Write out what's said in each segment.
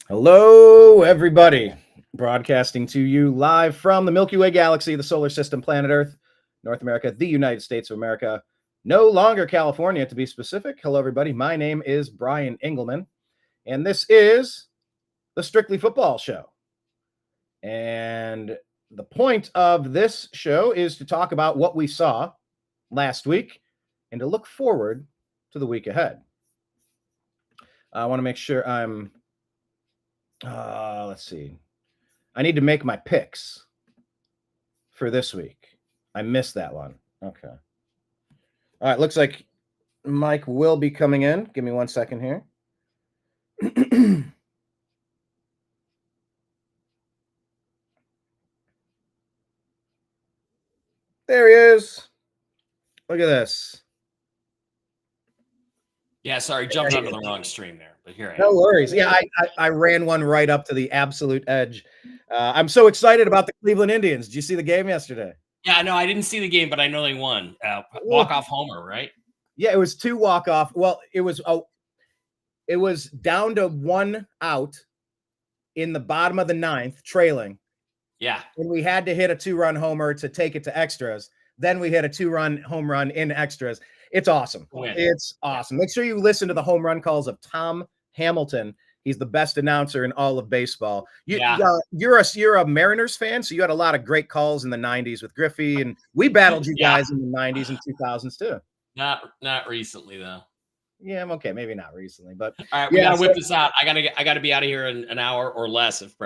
Hello, everybody. Broadcasting to you live from the Milky Way galaxy, the solar system, planet Earth, North America, the United States of America, no longer California to be specific. Hello, everybody. My name is Brian Engelman, and this is the Strictly Football Show. And the point of this show is to talk about what we saw last week and to look forward to the week ahead. I want to make sure I'm let's see. I need to make my picks for this week. I missed that one. Okay. All right. Looks like Mike will be coming in. Give me 1 second here. There he is. Look at this. Yeah, sorry, jumped onto the wrong stream there, but here I am. No worries. Yeah, I ran one right up to the absolute edge. I'm so excited about the Cleveland Indians. Did you see the game yesterday? Yeah, no, I didn't see the game, but I know they won. Walk-off homer, right? Yeah, it was 2 walk-off. Well, it was down to 1 out in the bottom of the 9th, trailing. Yeah. And we had to hit a 2-run homer to take it to extras. Then we hit a 2-run home run in extras. It's awesome. It's awesome. Make sure you listen to the home run calls of Tom Hamilton. He's the best announcer in all of baseball. You're a Mariners fan, so you had a lot of great calls in the 90s with Griffey, and we battled you guys in the 90s and 2000s too. Not recently though. Yeah, okay, maybe not recently, but all right, we gotta whip this out. I gotta be out of here in an hour or less, if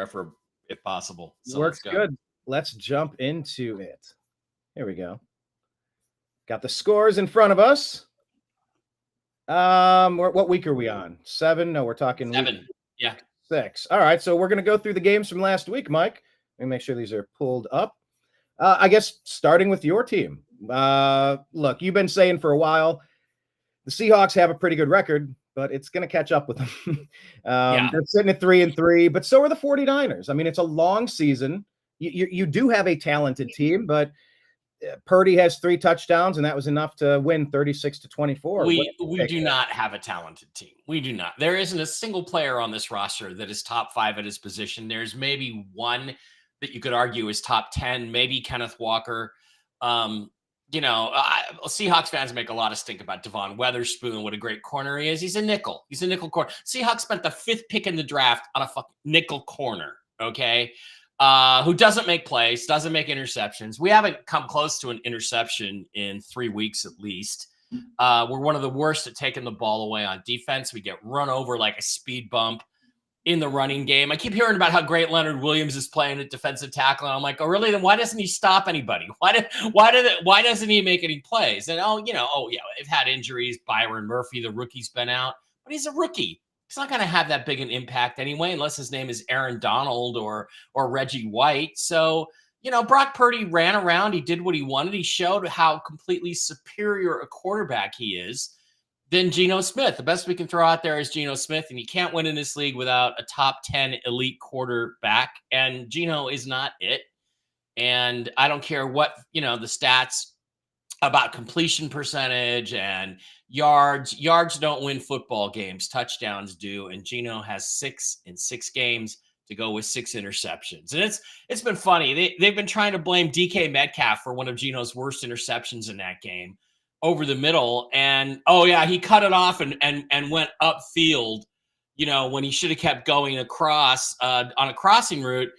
possible. So works good. Let's jump into it. Here we go. Got the scores in front of us. What week are we on? 7? No, we're talking 7. Yeah. 6. All right, so we're going to go through the games from last week, Mike. Let me make sure these are pulled up. I guess starting with your team. Look, you've been saying for a while the Seahawks have a pretty good record, but it's going to catch up with them. They're sitting at 3-3, but so are the 49ers. I mean, it's a long season. You do have a talented team, but Purdy has 3 touchdowns, and that was enough to win 36-24. We do not have a talented team. We do not. There isn't a single player on this roster that is top 5 at his position. There's maybe one that you could argue is top 10, maybe Kenneth Walker. Seahawks fans make a lot of stink about Devon Weatherspoon, what a great corner he is. He's a nickel. He's a nickel corner. Seahawks spent the 5th pick in the draft on a fucking nickel corner, okay? Who doesn't make plays, doesn't make interceptions. We haven't come close to an interception in 3 weeks at least. We're one of the worst at taking the ball away on defense. We get run over like a speed bump in the running game. I keep hearing about how great Leonard Williams is playing at defensive tackle. And I'm like, oh, really? Then why doesn't he stop anybody? Why doesn't he make any plays? And they've had injuries. Byron Murphy, the rookie's been out, but he's a rookie. He's not going to have that big an impact anyway, unless his name is Aaron Donald or Reggie White. So, Brock Purdy ran around. He did what he wanted. He showed how completely superior a quarterback he is than Geno Smith. The best we can throw out there is Geno Smith, and you can't win in this league without a top 10 elite quarterback. And Geno is not it. And I don't care what, the stats about completion percentage and yards. Yards don't win football games. Touchdowns do. And Geno has 6 in 6 games to go with 6 interceptions. And it's been funny. They've been trying to blame DK Metcalf for one of Geno's worst interceptions in that game over the middle. And, he cut it off and went upfield, when he should have kept going across on a crossing route.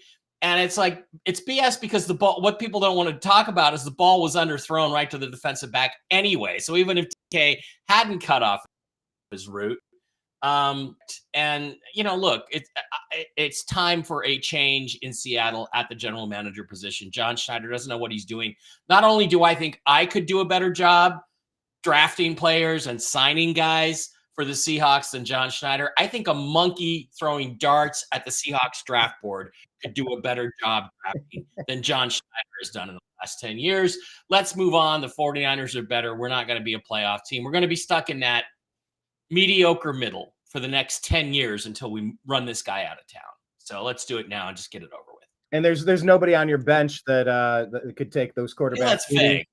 And it's like, it's BS because the ball, what people don't want to talk about is the ball was underthrown right to the defensive back anyway. So even if DK hadn't cut off his route, look, it's time for a change in Seattle at the general manager position. John Schneider doesn't know what he's doing. Not only do I think I could do a better job drafting players and signing guys for the Seahawks than John Schneider, I think a monkey throwing darts at the Seahawks draft board could do a better job drafting than John Schneider has done in the last 10 years. Let's move on. The 49ers are better. We're not going to be a playoff team. We're going to be stuck in that mediocre middle for the next 10 years until we run this guy out of town. So let's do it now and just get it over with. And there's nobody on your bench that could take those quarterbacks. That's fake.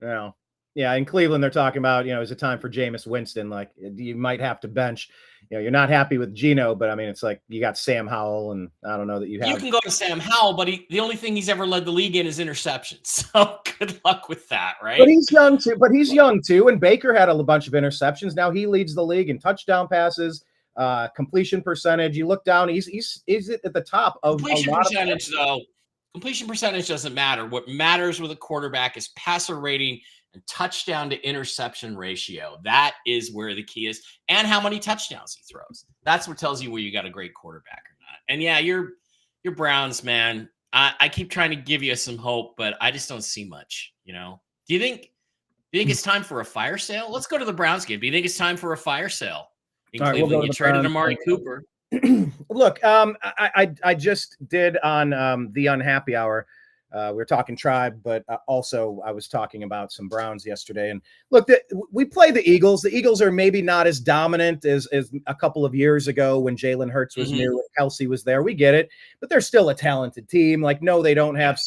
Yeah. Yeah, in Cleveland, they're talking about, is it time for Jameis Winston? Like, you might have to bench. You're not happy with Geno, but I mean, it's like you got Sam Howell, and I don't know that you You have. can go to Sam Howell, but the only thing he's ever led the league in is interceptions. So good luck with that, right? But he's young too. But he's young too. And Baker had a bunch of interceptions. Now he leads the league in touchdown passes, completion percentage. You look down, he's at the top of completion a lot percentage, though. Completion percentage doesn't matter. What matters with a quarterback is passer rating and touchdown to interception ratio. That is where the key is, and how many touchdowns he throws. That's what tells you where you got a great quarterback or not. And yeah, you're Browns, man. I keep trying to give you some hope, but I just don't see much. Do you think it's time for a fire sale? Let's go to the Browns game. Do you think it's time for a fire sale in All right, Cleveland? we'll You traded Browns. Amari Cooper. Look, I just did on the Unhappy Hour. We were talking Tribe, but also I was talking about some Browns yesterday. And look, we play the Eagles. The Eagles are maybe not as dominant as a couple of years ago when Jalen Hurts was new and Kelsey was there. We get it, but they're still a talented team. Like, no, they don't have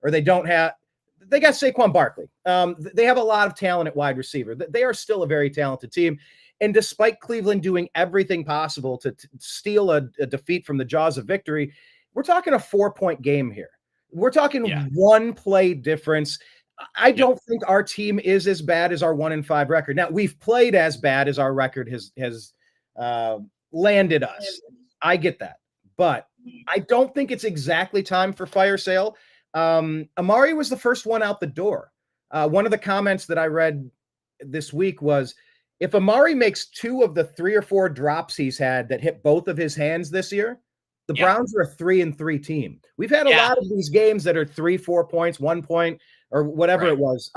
they got Saquon Barkley. They have a lot of talent at wide receiver. They are still a very talented team. And despite Cleveland doing everything possible to steal a defeat from the jaws of victory, we're talking a 4-point game here. We're talking one play difference. I don't think our team is as bad as our 1-5 record. Now, we've played as bad as our record has landed us. I get that. But I don't think it's exactly time for fire sale. Amari was the first one out the door. One of the comments that I read this week was, if Amari makes 2 of the 3 or 4 drops he's had that hit both of his hands this year, the Browns are a 3-3 team. We've had a lot of these games that are 3-4 points, 1 point, or whatever it was.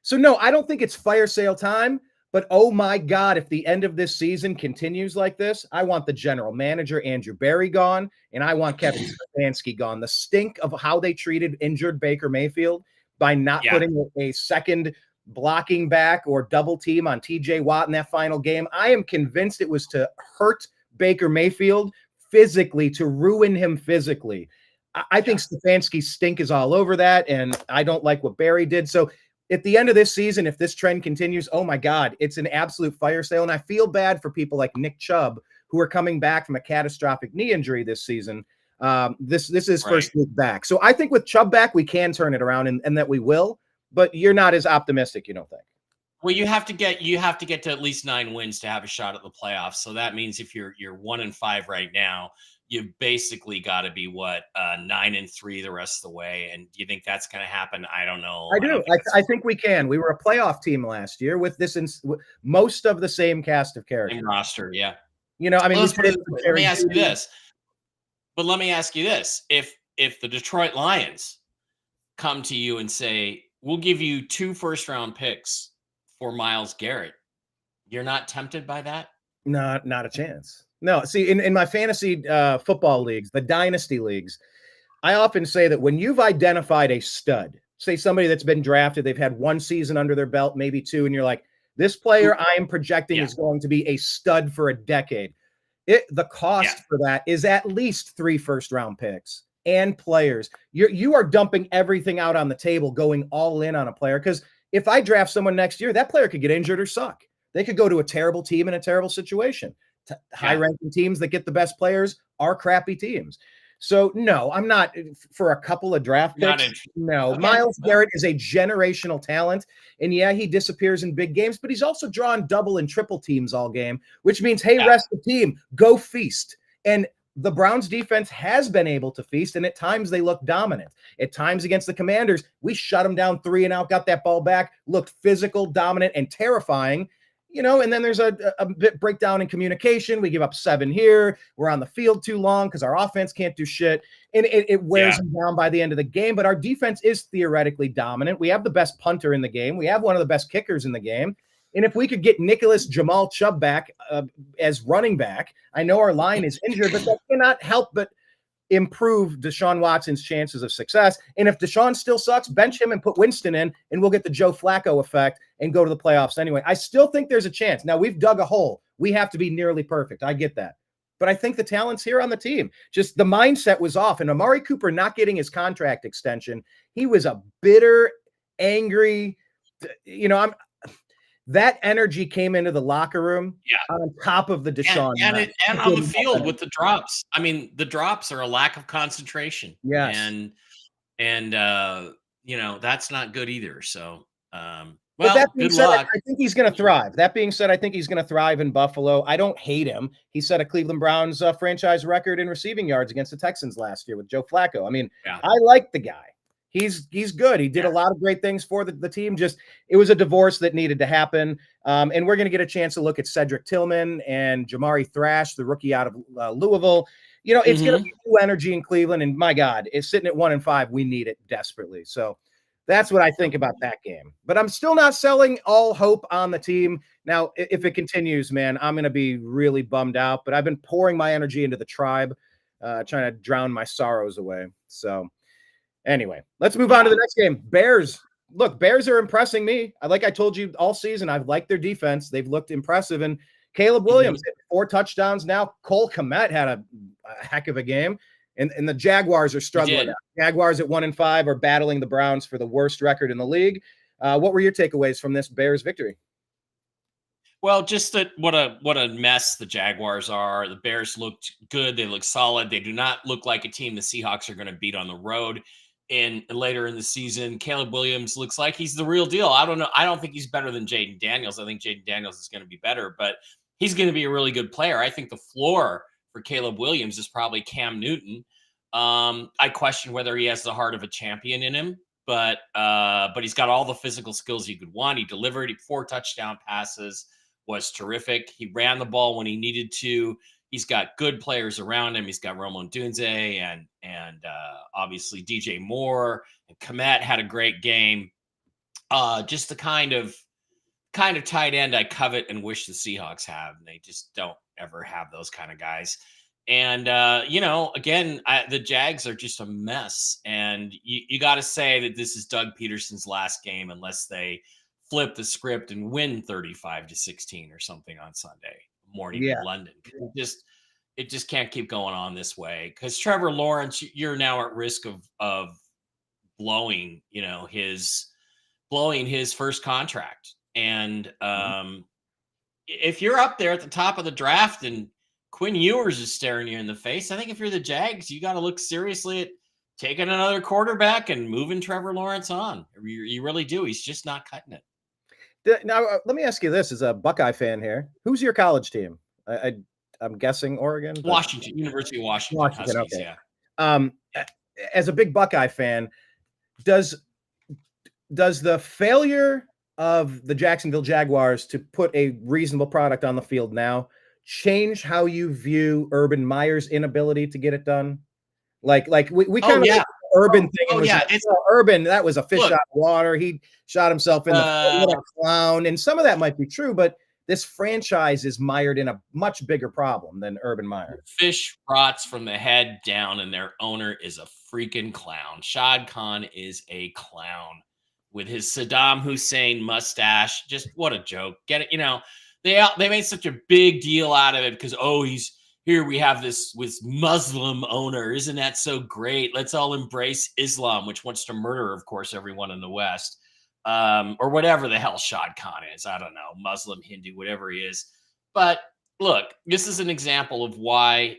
So no, I don't think it's fire sale time, but oh my God, if the end of this season continues like this, I want the general manager, Andrew Berry, gone, and I want Kevin Stefanski gone. The stink of how they treated injured Baker Mayfield by not putting a second blocking back or double team on TJ Watt in that final game. I am convinced it was to hurt Baker Mayfield physically, to ruin him physically. I think Stefanski's stink is all over that, and I don't like what Barry did. So at the end of this season, if this trend continues, oh my God, it's an absolute fire sale. And I feel bad for people like Nick Chubb, who are coming back from a catastrophic knee injury this season. This is first week back. So I think with Chubb back, we can turn it around, and that we will. But you're not as optimistic, you don't think? Well, you have to get to at least 9 wins to have a shot at the playoffs. So that means if you're 1-5 right now, you basically got to be 9-3 the rest of the way. And do you think that's going to happen? I don't know. I do. I think we can. We were a playoff team last year with most of the same cast of characters. Same roster, yeah. I mean, let me ask you this. But let me ask you this: if the Detroit Lions come to you and say, we'll give you 2 first-round picks for Myles Garrett, you're not tempted by that? Not a chance. No, see, in my fantasy football leagues, the dynasty leagues, I often say that when you've identified a stud, say somebody that's been drafted, they've had 1 season under their belt, maybe 2, and you're like, this player I am projecting is going to be a stud for a decade. The cost for that is at least 3 first-round picks and players. You are dumping everything out on the table, going all in on a player, because if I draft someone next year, that player could get injured or suck. They could go to a terrible team in a terrible situation. High-ranking teams that get the best players are crappy teams. So, no, I'm not for a couple of draft picks. No, okay. Myles Garrett is a generational talent. And, yeah, he disappears in big games, but he's also drawing double and triple teams all game, which means, hey, rest the team, go feast. And the Browns defense has been able to feast, and at times they look dominant. At times against the Commanders, we shut them down 3 and out, got that ball back, looked physical, dominant, and terrifying. And then there's a bit breakdown in communication. We give up 7 here. We're on the field too long because our offense can't do shit. And it wears them down by the end of the game. But our defense is theoretically dominant. We have the best punter in the game. We have one of the best kickers in the game. And if we could get Nicholas Jamal Chubb back as running back, I know our line is injured, but that cannot help but improve Deshaun Watson's chances of success. And if Deshaun still sucks, bench him and put Winston in, and we'll get the Joe Flacco effect and go to the playoffs anyway. I still think there's a chance. Now, we've dug a hole. We have to be nearly perfect. I get that. But I think the talent's here on the team. Just the mindset was off. And Amari Cooper not getting his contract extension, he was a bitter, angry, I'm that energy came into the locker room on top of the Deshaun and on the field with the drops. I mean, the drops are a lack of concentration. Yes. And that's not good either. So, But that being good said, luck. I think he's going to thrive. That being said, I think he's going to thrive in Buffalo. I don't hate him. He set a Cleveland Browns franchise record in receiving yards against the Texans last year with Joe Flacco. I mean, I like the guy. He's good. He did a lot of great things for the team. Just it was a divorce that needed to happen. And we're going to get a chance to look at Cedric Tillman and Jamari Thrash, the rookie out of Louisville. It's going to be new energy in Cleveland. And my God, it's sitting at 1-5. We need it desperately. So that's what I think about that game. But I'm still not selling all hope on the team. Now, if it continues, man, I'm going to be really bummed out. But I've been pouring my energy into the tribe, trying to drown my sorrows away. So anyway, let's move on to the next game. Bears. Look, Bears are impressing me. Like I told you all season, I've liked their defense. They've looked impressive. And Caleb Williams hit 4 touchdowns now. Cole Kmet had a heck of a game. And the Jaguars are struggling. Jaguars at 1-5 are battling the Browns for the worst record in the league. What were your takeaways from this Bears victory? Well, just that what a mess the Jaguars are. The Bears looked good. They look solid. They do not look like a team the Seahawks are going to beat on the road later in the season. Caleb Williams looks like he's the real deal. I don't know. I don't think he's better than Jaden Daniels. I think Jaden Daniels is going to be better, but he's going to be a really good player. I think the floor for Caleb Williams is probably Cam Newton. I question whether he has the heart of a champion in him, but he's got all the physical skills you could want. He delivered 4 touchdown passes, was terrific. He ran the ball when he needed to. He's got good players around him. He's got Romo Dunze and obviously DJ Moore, and Kmet had a great game. Just the kind of tight end I covet and wish the Seahawks have. And they just don't ever have those kind of guys. And, again, the Jags are just a mess. And you got to say that this is Doug Peterson's last game unless they flip the script and win 35-16 or something on Sunday morning in London. It just can't keep going on this way because Trevor Lawrence, you're now at risk of blowing his first contract. And if you're up there at the top of the draft and Quinn Ewers is staring you in the face, I think if you're the Jags, you got to look seriously at taking another quarterback and moving Trevor Lawrence on. You really do. He's just not cutting it. Now, let me ask you this as a Buckeye fan here. Who's your college team? I'm guessing Oregon. Washington, University of Washington. Huskies, okay. Yeah. As a big Buckeye fan, does the failure of the Jacksonville Jaguars to put a reasonable product on the field now change how you view Urban Meyer's inability to get it done? Like we kind of Urban thing. Urban, that was a fish out of water. He shot himself in the foot. What a clown. And some of that might be true, but this franchise is mired in a much bigger problem than Urban Meyer. Fish rots from the head down, and their owner is a freaking clown. Shad Khan is a clown with his Saddam Hussein mustache. Just what a joke. Get it? They made such a big deal out of it because, he's here. We have this Muslim owner. Isn't that so great? Let's all embrace Islam, which wants to murder, of course, everyone in the West. Or whatever the hell Shad Khan is. I don't know, Muslim, Hindu, whatever he is. But look, this is an example of why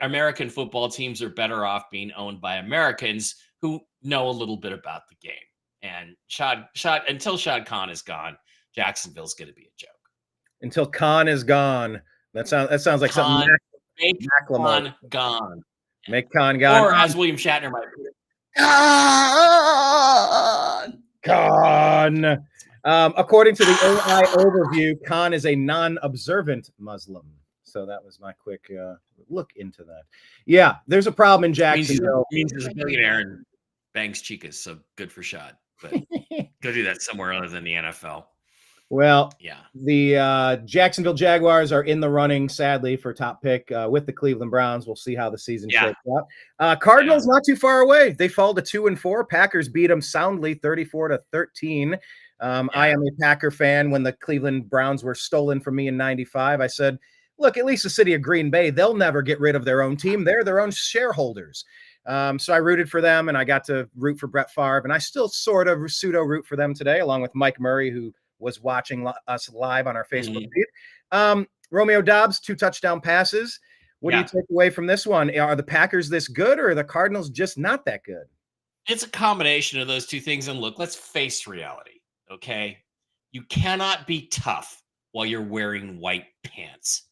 American football teams are better off being owned by Americans who know a little bit about the game. And until Shad Khan is gone, Jacksonville's going to be a joke. Until Khan is gone. That sounds like something. Make Khan gone. Make Khan gone. Or as William Shatner might put it, Khan. According to the AI overview, Khan is a non-observant Muslim. So that was my quick look into that. Yeah, there's a problem in Jacksonville. Means he's a billionaire and bangs chicas. So good for Shad. But go do that somewhere other than the NFL. Well, yeah, the Jacksonville Jaguars are in the running, sadly, for top pick with the Cleveland Browns. We'll see how the season shapes up. Cardinals not too far away. They fall to 2-4. Packers beat them soundly, 34-13. I am a Packer fan. When the Cleveland Browns were stolen from me in '95, I said, "Look, at least the city of Green Bay, they'll never get rid of their own team. They're their own shareholders." So I rooted for them, and I got to root for Brett Favre, and I still sort of pseudo root for them today, along with Mike Murray, who was watching us live on our Facebook feed. Romeo Doubs, 2 touchdown passes. What do you take away from this one? Are the Packers this good, or are the Cardinals just not that good? It's a combination of those two things. And look, let's face reality, okay? You cannot be tough while you're wearing white pants.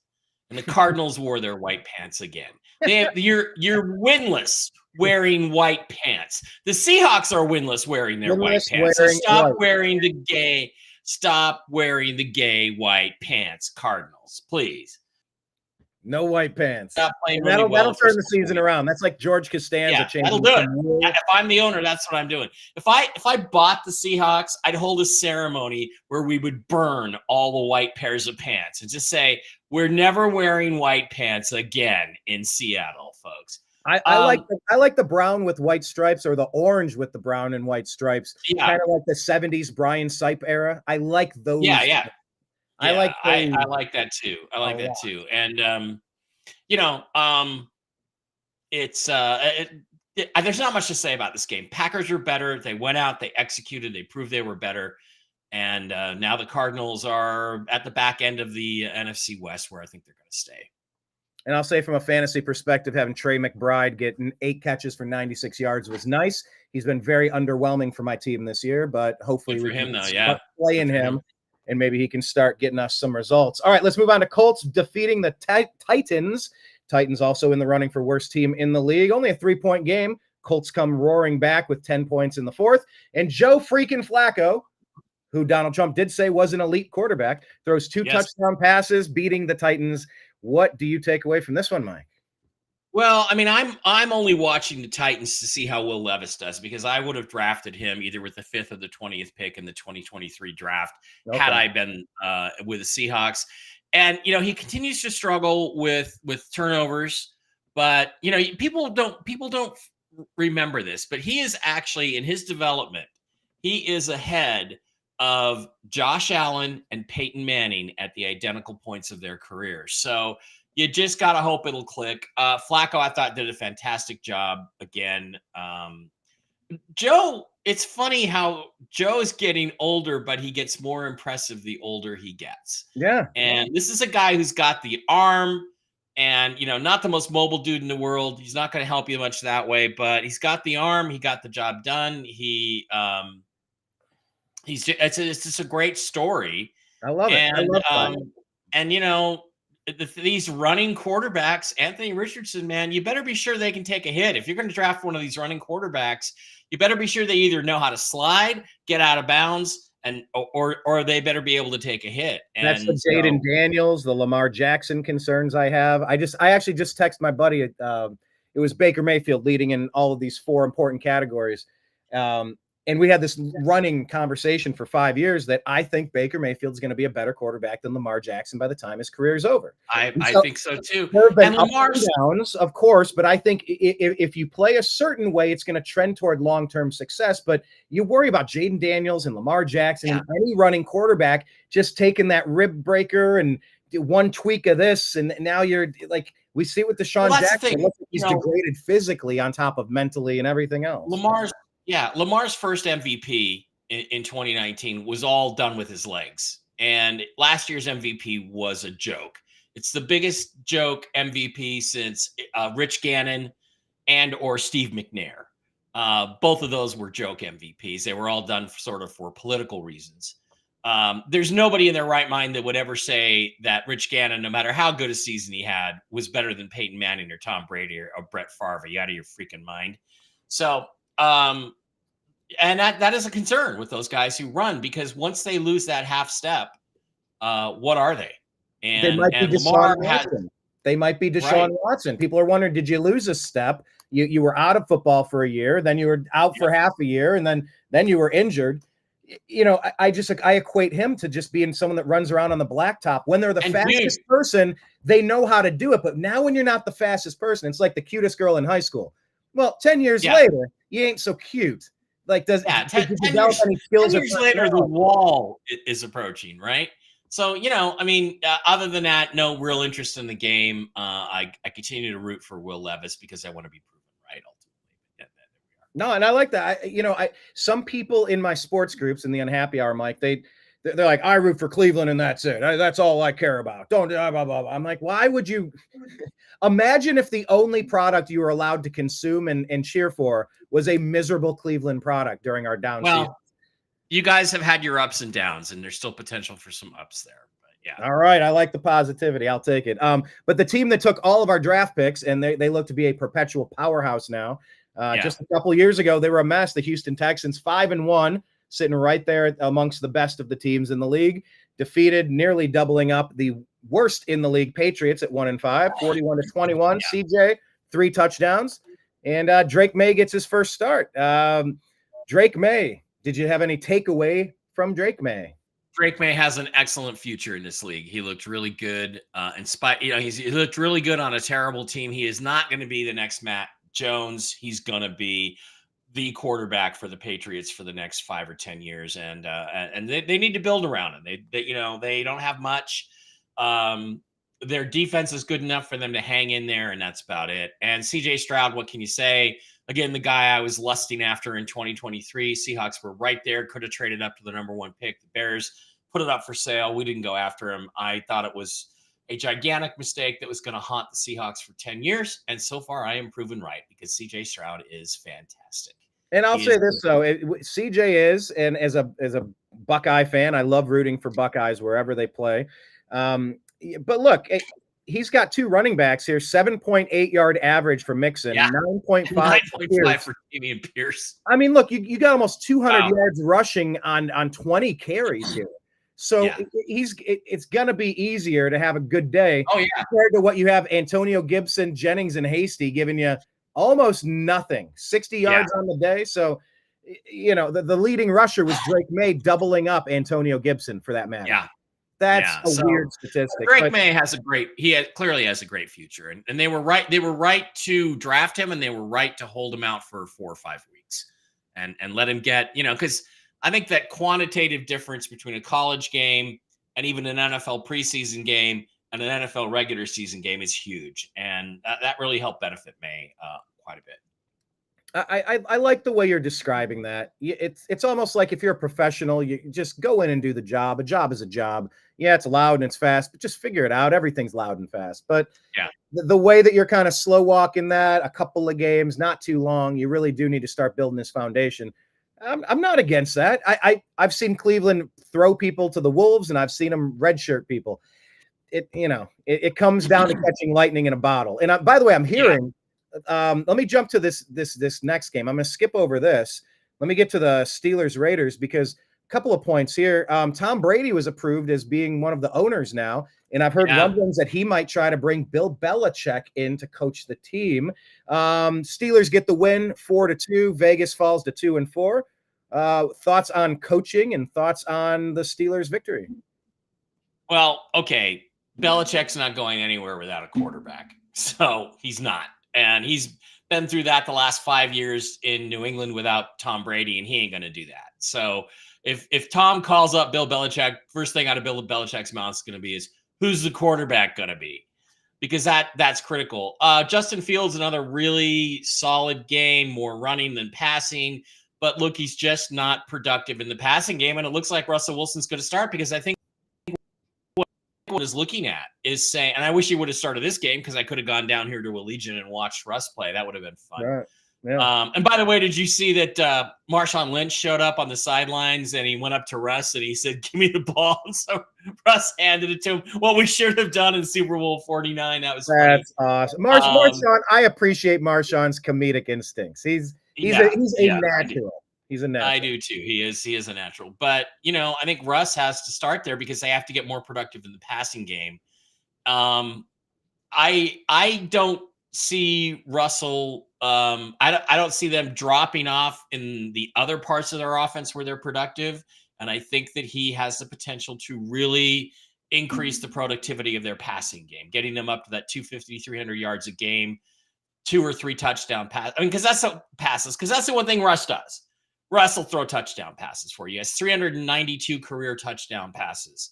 And the Cardinals wore their white pants again. You're winless wearing white pants. The Seahawks are winless wearing their white pants. So stop wearing the gay white pants, Cardinals, please. No white pants. That'll turn the season around. That's like George Costanza. Yeah, that'll do it. If I'm the owner, that's what I'm doing. If I bought the Seahawks, I'd hold a ceremony where we would burn all the white pairs of pants and just say, we're never wearing white pants again in Seattle, folks. I like the brown with white stripes, or the orange with the brown and white stripes. Yeah. Kind of like the 70s Brian Sipe era. I like those. Yeah. I like that too. I like that too. And it's there's not much to say about this game. Packers are better. They went out, they executed, they proved they were better. And now the Cardinals are at the back end of the NFC West, where I think they're going to stay. And I'll say, from a fantasy perspective, having Trey McBride getting 8 catches for 96 yards was nice. He's been very underwhelming for my team this year, but hopefully we can start playing him, and maybe he can start getting us some results. All right, let's move on to Colts defeating the Titans. Titans also in the running for worst team in the league. Only a 3-point game. Colts come roaring back with 10 points in the fourth. And Joe freaking Flacco, who Donald Trump did say was an elite quarterback, throws 2 touchdown passes, beating the Titans. What do you take away from this one, Mike? Well, I mean, I'm only watching the Titans to see how Will Levis does, because I would have drafted him either with the 5th or the 20th pick in the 2023 draft had I been with the Seahawks. And he continues to struggle with turnovers, but people don't remember this, but he is actually, in his development, he is ahead of Josh Allen and Peyton Manning at the identical points of their careers. So you just got to hope it'll click. Flacco, I thought, did a fantastic job again. Joe, it's funny how Joe is getting older, but he gets more impressive the older he gets. Yeah. And this is a guy who's got the arm and, not the most mobile dude in the world. He's not going to help you much that way, but he's got the arm. He got the job done. It's just a great story. I love it. And, I love these running quarterbacks, Anthony Richardson, man, you better be sure they can take a hit. If you're going to draft one of these running quarterbacks, you better be sure they either know how to slide, get out of bounds, or they better be able to take a hit. And that's the Jaden Daniels, the Lamar Jackson concerns I have. I actually just texted my buddy. It was Baker Mayfield leading in all of these 4 important categories. And we had this running conversation for 5 years that I think Baker Mayfield is going to be a better quarterback than Lamar Jackson by the time his career is over. I think so too. There have been ups and downs, of course, but I think if you play a certain way, it's going to trend toward long-term success. But you worry about Jaden Daniels and Lamar Jackson and any running quarterback just taking that rib breaker and one tweak of this, and now you're like, we see it with Deshaun Jackson. He's degraded physically on top of mentally and everything else. Lamar's first MVP in 2019 was all done with his legs. And last year's MVP was a joke. It's the biggest joke MVP since Rich Gannon and or Steve McNair. Both of those were joke MVPs. They were all done for political reasons. There's nobody in their right mind that would ever say that Rich Gannon, no matter how good a season he had, was better than Peyton Manning or Tom Brady or Brett Favre. Are you out of your freaking mind? So, and that is a concern with those guys who run, because once they lose that half step, what are they? And they might be Deshaun Watson. They might be Deshaun Watson. People are wondering, did you lose a step? You were out of football for a year, then you were out for half a year, and then you were injured. I equate him to just being someone that runs around on the blacktop. When they're the fastest person, they know how to do it. But now when you're not the fastest person, it's like the cutest girl in high school. Well, 10 years later, you ain't so cute. Like, 10 years later, the wall is approaching, right? So, other than that, no real interest in the game. I continue to root for Will Levis because I want to be proven right, ultimately. No, and I like that. Some people in my sports groups in the Unhappy Hour, Mike, they're like, I root for Cleveland and that's it. That's all I care about. Don't blah, blah, blah. I'm like, why would you imagine if the only product you were allowed to consume and cheer for was a miserable Cleveland product during our down season? Well, you guys have had your ups and downs, and there's still potential for some ups there. But yeah. All right. I like the positivity. I'll take it. But the team that took all of our draft picks, and they look to be a perpetual powerhouse now. Just a couple of years ago, they were a mess. The Houston Texans, 5-1, sitting right there amongst the best of the teams in the league. Defeated, nearly doubling up the worst in the league Patriots at 1-5, 41-21. Yeah. CJ, 3 touchdowns, and Drake May gets his first start. Drake May, did you have any takeaway from Drake May? Drake May has an excellent future in this league. He looked really good. He looked really good on a terrible team. He is not going to be the next Matt Jones. He's going to be the quarterback for the Patriots for the next 5 or 10 years. And they need to build around him. They don't have much. Their defense is good enough for them to hang in there, and that's about it. And CJ Stroud, what can you say? Again, the guy I was lusting after in 2023. Seahawks were right there, could have traded up to the number 1 pick. The Bears put it up for sale. We didn't go after him. I thought it was a gigantic mistake that was going to haunt the Seahawks for 10 years. And so far, I am proven right because CJ Stroud is fantastic. And I'll say this, though. CJ is, and as a Buckeye fan, I love rooting for Buckeyes wherever they play. But look, he's got 2 running backs here, 7.8 yard average for Mixon, 9.5 for Dameon Pierce. I mean, look, you got almost 200 yards rushing on 20 carries here. So it's going to be easier to have a good day compared to what you have Antonio Gibson, Jennings, and Hasty giving you almost nothing, 60 yards on the day. So, the leading rusher was Drake May, doubling up Antonio Gibson for that matter. Yeah. That's a weird statistic. Drake May clearly has a great future. And they were right. They were right to draft him, and they were right to hold him out for 4 or 5 weeks and let him get, because I think that quantitative difference between a college game and even an NFL preseason game and an NFL regular season game is huge. And that really helped benefit May quite a bit. I like the way you're describing that. It's almost like if you're a professional, you just go in and do the job. A job is a job. Yeah, it's loud and it's fast, but just figure it out. Everything's loud and fast. But the way that you're kind of slow walking that, a couple of games, not too long, you really do need to start building this foundation. I'm not against that. I've seen Cleveland throw people to the wolves, and I've seen them redshirt people. It comes down to catching lightning in a bottle. And by the way, I'm hearing. Let me jump to this next game. I'm going to skip over this. Let me get to the Steelers Raiders because a couple of points here. Tom Brady was approved as being one of the owners now, and I've heard rumblings that he might try to bring Bill Belichick in to coach the team. Steelers get the win 4-2. Vegas falls to 2-4. Thoughts on coaching and thoughts on the Steelers' victory? Well, okay, Belichick's not going anywhere without a quarterback, so he's not. And he's been through that the last 5 years in New England without Tom Brady, and he ain't going to do that. So if Tom calls up Bill Belichick, first thing out of Bill Belichick's mouth is going to be is, who's the quarterback going to be? Because that's critical. Justin Fields, another really solid game, more running than passing. But look, he's just not productive in the passing game. And it looks like Russell Wilson's going to start because I think what is looking at is saying, and I wish he would have started this game because I could have gone down here to Allegiant and watched Russ play. That would have been fun. Right. Yeah. And by the way, did you see that Marshawn Lynch showed up on the sidelines and he went up to Russ and he said, "Give me the ball." And so Russ handed it to him. What we should have done in Super Bowl 49. That's awesome. Marshawn, I appreciate Marshawn's comedic instincts. He's a natural. He's a natural. I do too. He is a natural. But I think Russ has to start there because they have to get more productive in the passing game. I don't see Russell. I don't see them dropping off in the other parts of their offense where they're productive. And I think that he has the potential to really increase the productivity of their passing game, getting them up to that 250, 300 yards a game, 2 or 3 touchdown passes. I mean, because that's the one thing Russ does. Russ will throw touchdown passes for you. He has 392 career touchdown passes.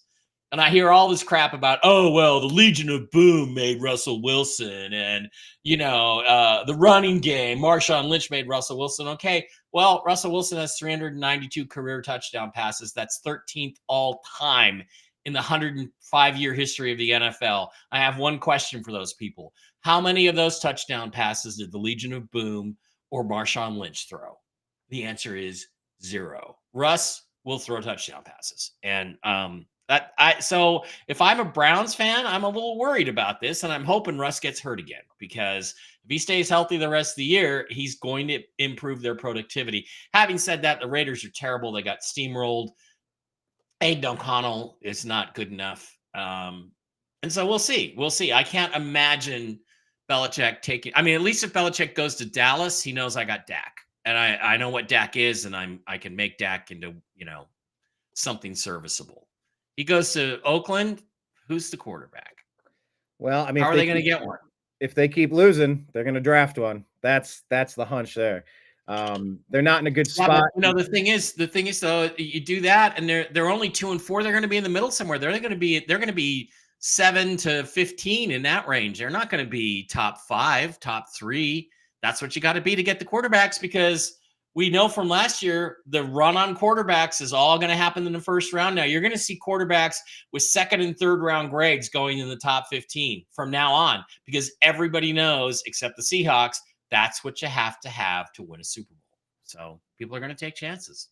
And I hear all this crap about, oh, well, the Legion of Boom made Russell Wilson, and, the running game, Marshawn Lynch made Russell Wilson. Okay, well, Russell Wilson has 392 career touchdown passes. That's 13th all time in the 105-year history of the NFL. I have one question for those people. How many of those touchdown passes did the Legion of Boom or Marshawn Lynch throw? The answer is 0. Russ will throw touchdown passes. And so if I'm a Browns fan, I'm a little worried about this, and I'm hoping Russ gets hurt again, because if he stays healthy the rest of the year, he's going to improve their productivity. Having said that, the Raiders are terrible. They got steamrolled. Aiden O'Connell is not good enough. And so we'll see. We'll see. I can't imagine Belichick taking. I mean, at least if Belichick goes to Dallas, he knows I got Dak, and I know what Dak is, and I can make Dak into something serviceable. He goes to Oakland. Who's the quarterback? Well, I mean, how are they going to get one? If they keep losing, they're going to draft one. That's the hunch there. They're not in a good spot. But, the thing is though, you do that, and they're only 2-4. They're going to be in the middle somewhere. They're going to be 7 to 15 in that range. They're not going to be top 5, top 3. That's what you got to be to get the quarterbacks, because we know from last year, the run on quarterbacks is all going to happen in the first round. Now, you're going to see quarterbacks with second and third round grades going in the top 15 from now on, because everybody knows, except the Seahawks, that's what you have to win a Super Bowl. So people are going to take chances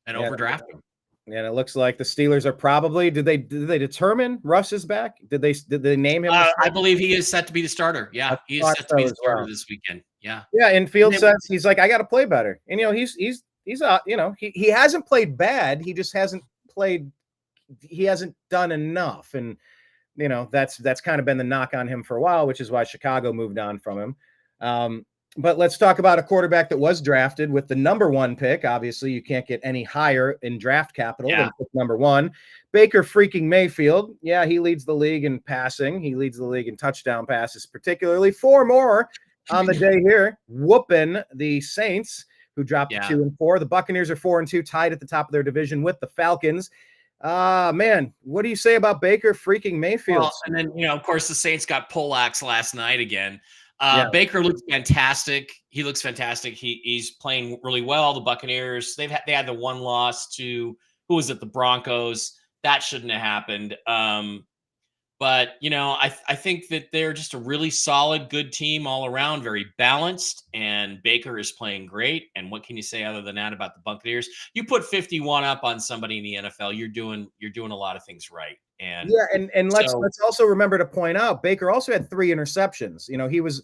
and overdraft them. And it looks like the Steelers are probably. Did they determine Russ is back? Did they name him? I believe he is set to be the starter. Yeah, he is set to be the starter this weekend. Yeah. Yeah. And Field says he's like, I got to play better. And he's he hasn't played bad. He just hasn't played. He hasn't done enough. And that's kind of been the knock on him for a while, which is why Chicago moved on from him. But let's talk about a quarterback that was drafted with the number 1 pick. Obviously, you can't get any higher in draft capital than pick number 1. Baker freaking Mayfield. Yeah, he leads the league in passing. He leads the league in touchdown passes, particularly 4 more on the day here, whooping the Saints, who dropped to 2-4. The Buccaneers are 4-2, tied at the top of their division with the Falcons. Man, what do you say about Baker freaking Mayfield? Well, and then, of course, the Saints got poleaxed last night again. Baker looks fantastic. He looks fantastic. He's playing really well. The Buccaneers, they had the one loss to, who was it? The Broncos. That shouldn't have happened. But I think that they're just a really solid, good team all around, very balanced, and Baker is playing great. And what can you say other than that about the Buccaneers? You put 51 up on somebody in the NFL, you're doing a lot of things right. And let's also remember to point out, Baker also had 3 interceptions. He was,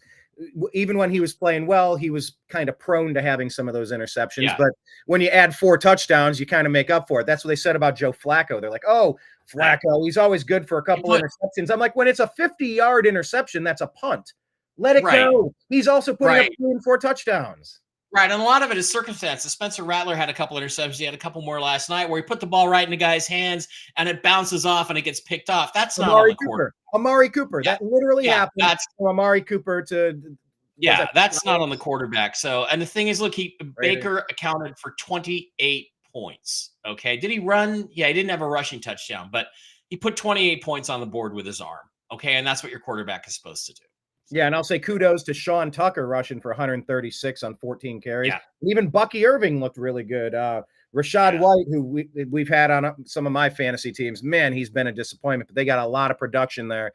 even when he was playing well, he was kind of prone to having some of those interceptions. Yeah. But when you add 4 touchdowns, you kind of make up for it. That's what they said about Joe Flacco. They're like, oh, Flacco, he's always good for a couple interceptions. I'm like, when it's a 50-yard interception, that's a punt. Let it go. He's also putting up 3 and 4 touchdowns. Right, and a lot of it is circumstances. Spencer Rattler had a couple interceptions. He had a couple more last night where he put the ball right in the guy's hands and it bounces off and it gets picked off. That's not on the quarterback. Amari Cooper. Yeah. That literally happened. That's from Amari Cooper to. Yeah, that's not on the quarterback. So, and the thing is, look, Baker accounted for 28 points. Okay, did he run? Yeah, he didn't have a rushing touchdown, but he put 28 points on the board with his arm. Okay, and that's what your quarterback is supposed to do. Yeah, and I'll say kudos to Sean Tucker rushing for 136 on 14 carries. Yeah. Even Bucky Irving looked really good. Rashad White, who we've had on some of my fantasy teams, man, he's been a disappointment, but they got a lot of production there.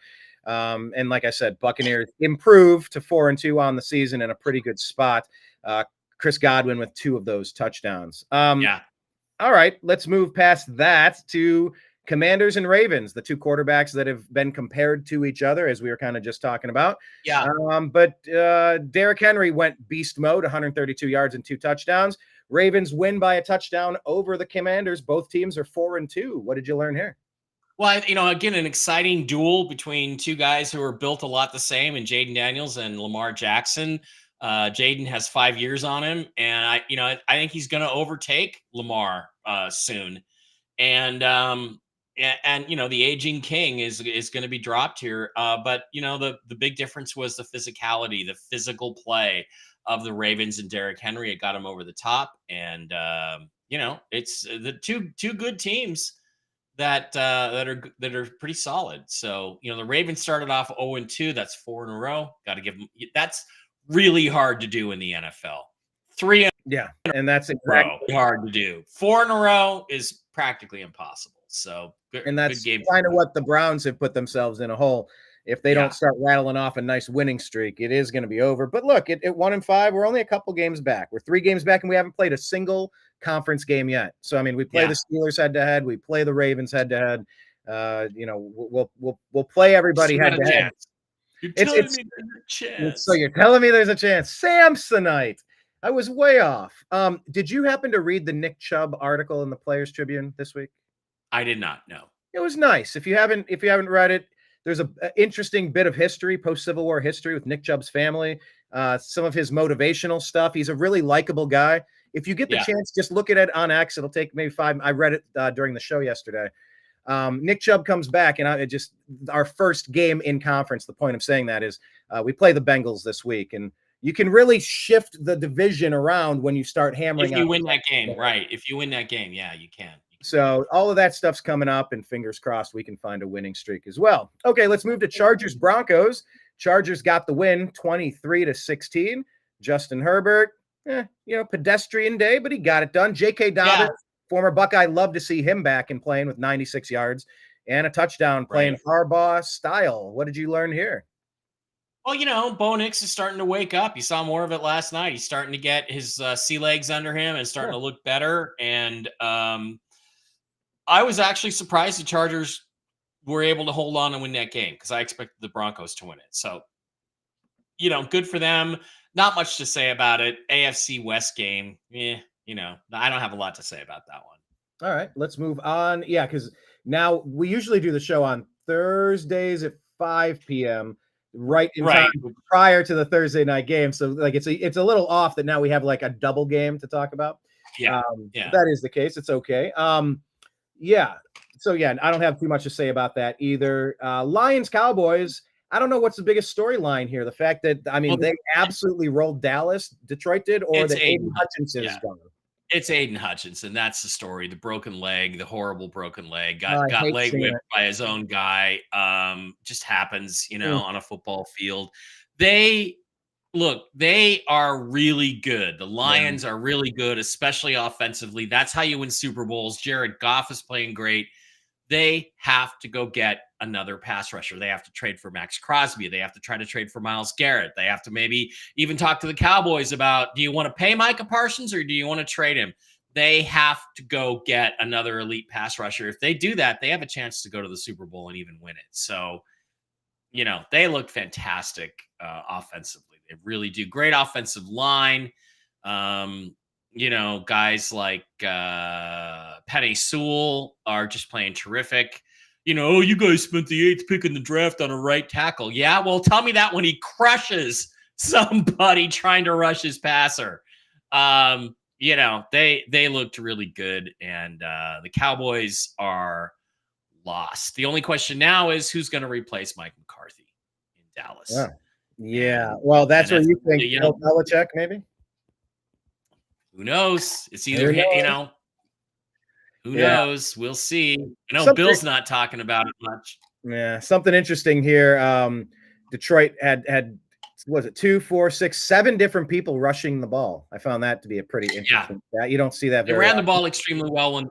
And like I said, Buccaneers improved to 4-2 on the season in a pretty good spot. Chris Godwin with 2 of those touchdowns. All right, let's move past that to Commanders and Ravens, the 2 quarterbacks that have been compared to each other, as we were kind of just talking about. Yeah. But Derrick Henry went beast mode, 132 yards and 2 touchdowns. Ravens win by a touchdown over the Commanders. Both teams are 4-2. What did you learn here? Well, again, an exciting duel between 2 guys who are built a lot the same, and Jaden Daniels and Lamar Jackson. Jaden has 5 years on him, and I think he's going to overtake Lamar soon. And the aging king is going to be dropped here. But the big difference was the physicality, the physical play of the Ravens and Derrick Henry. It got him over the top, and it's the two good teams that are pretty solid. So, the Ravens started off 0-2. That's 4 in a row. Got to give them. That's really hard to do in the NFL. 3 in Yeah, and that's a exactly row hard to do. 4 in a row is practically impossible. So, and that's good game. kind of what the Browns have put themselves in a hole. If they don't start rattling off a nice winning streak, it is going to be over. But look, at 1-5, we're only a couple games back. We're 3 games back, and we haven't played a single conference game yet. So I mean, we play the Steelers head to head, we play the Ravens head to head. We'll play everybody head to head. You're telling me there's a chance. So you're telling me there's a chance. Samsonite. I was way off. Did you happen to read the Nick Chubb article in the Players Tribune this week? I did not. No. It was nice. If you haven't read it, there's an interesting bit of history, post-Civil War history with Nick Chubb's family, some of his motivational stuff. He's a really likable guy. If you get the chance, just look at it on X. It'll take maybe 5. I read it during the show yesterday. Nick Chubb comes back, and our first game in conference. The point of saying that is we play the Bengals this week, and you can really shift the division around when you start hammering. If you win that game, right? If you win that game, you can. So all of that stuff's coming up, and fingers crossed we can find a winning streak as well. Okay, let's move to Chargers Broncos. Chargers got the win, 23-16. Justin Herbert, pedestrian day, but he got it done. J.K. Dobbins, former Buckeye, love to see him back and playing with 96 yards and a touchdown, playing Harbaugh style. What did you learn here? Well, Bo Nix is starting to wake up. You saw more of it last night. He's starting to get his sea legs under him and starting to look better. And I was actually surprised the Chargers were able to hold on and win that game because I expected the Broncos to win it. So, good for them. Not much to say about it. AFC West game. I don't have a lot to say about that one. All right, let's move on. Yeah, because now we usually do the show on Thursdays at 5 p.m. right in time prior to the Thursday night game. So it's a little off that now we have like a double game to talk about. Yeah. If that is the case, it's okay. So I don't have too much to say about that either. Lions Cowboys. I don't know what's the biggest storyline here. The fact that they absolutely rolled Dallas, Detroit did, or that Aiden Hutchinson is gone. It's Aiden Hutchinson. That's the story. The broken leg, the horrible broken leg, got leg whipped by his own guy. Just happens, on a football field. They are really good. The Lions are really good, especially offensively. That's how you win Super Bowls. Jared Goff is playing great. They have to go get another pass rusher. They have to trade for Max Crosby. They have to try to trade for Myles Garrett. They have to maybe even talk to the Cowboys about, do you want to pay Micah Parsons or do you want to trade him? They have to go get another elite pass rusher. If they do that, they have a chance to go to the Super Bowl and even win it. So, they look fantastic offensively. They really do. Great offensive line. Guys like Penny Sewell are just playing terrific. You guys spent the 8th pick in the draft on a right tackle. Yeah, well, tell me that when he crushes somebody trying to rush his passer. They looked really good, and the Cowboys are lost. The only question now is who's going to replace Mike McCarthy in Dallas. Yeah. Well, that's what you think. Bill Belichick, maybe. Who knows? It's either who knows? We'll see. Bill's not talking about it much. Yeah, something interesting here. Detroit had was it 2, 4, 6, 7 different people rushing the ball. I found that to be a pretty interesting stat. You don't see that. They ran the ball extremely well when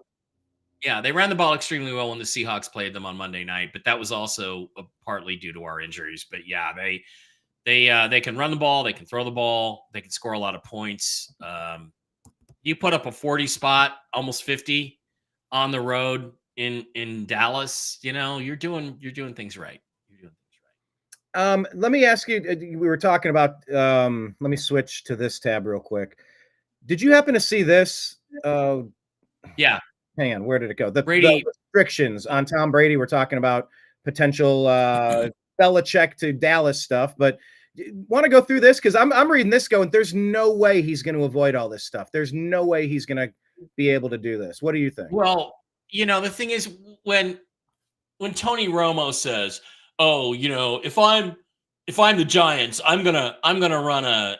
the Seahawks played them on Monday night, but that was also partly due to our injuries. But they can run the ball, they can throw the ball, they can score a lot of points. You put up a 40 spot, almost 50 on the road in Dallas, you're doing things right. Let me ask you, we were talking about, let me switch to this tab real quick. Did you happen to see this? Yeah. Hang on, where did it go? The restrictions on Tom Brady. We're talking about potential Belichick to Dallas stuff, but want to go through this? Because I'm reading this going, there's no way he's going to avoid all this stuff. There's no way he's going to be able to do this. What do you think? Well, the thing is when Tony Romo says, "Oh, if I'm the Giants, I'm gonna run a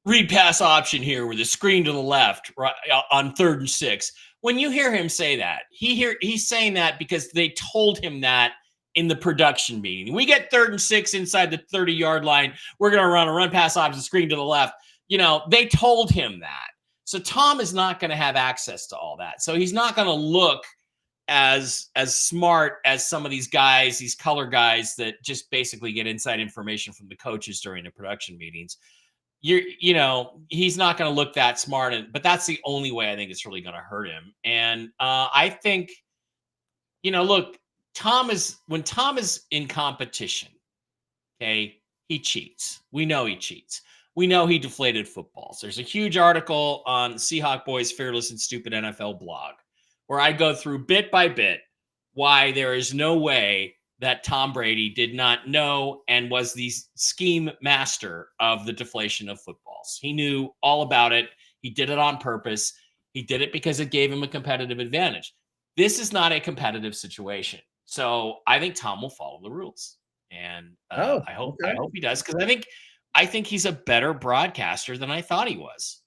read pass option here with a screen to the left right on 3rd and 6." when you hear him say that, he's saying that because they told him that in the production meeting. We get 3rd and 6 inside the 30-yard line. We're going to run a run pass option screen to the left. They told him that. So Tom is not going to have access to all that. So he's not going to look as smart as some of these guys, these color guys that just basically get inside information from the coaches during the production meetings. He's not going to look that smart, but that's the only way I think it's really going to hurt him. And I think, look, when Tom is in competition, okay, he cheats. We know he cheats. We know he deflated footballs. There's a huge article on Seahawk Boys Fearless and Stupid NFL blog where I go through bit by bit why there is no way that Tom Brady did not know and was the scheme master of the deflation of footballs. He knew all about it. He did it on purpose. He did it because it gave him a competitive advantage. This is not a competitive situation. So I think Tom will follow the rules. And I hope he does, because I think he's a better broadcaster than I thought he was.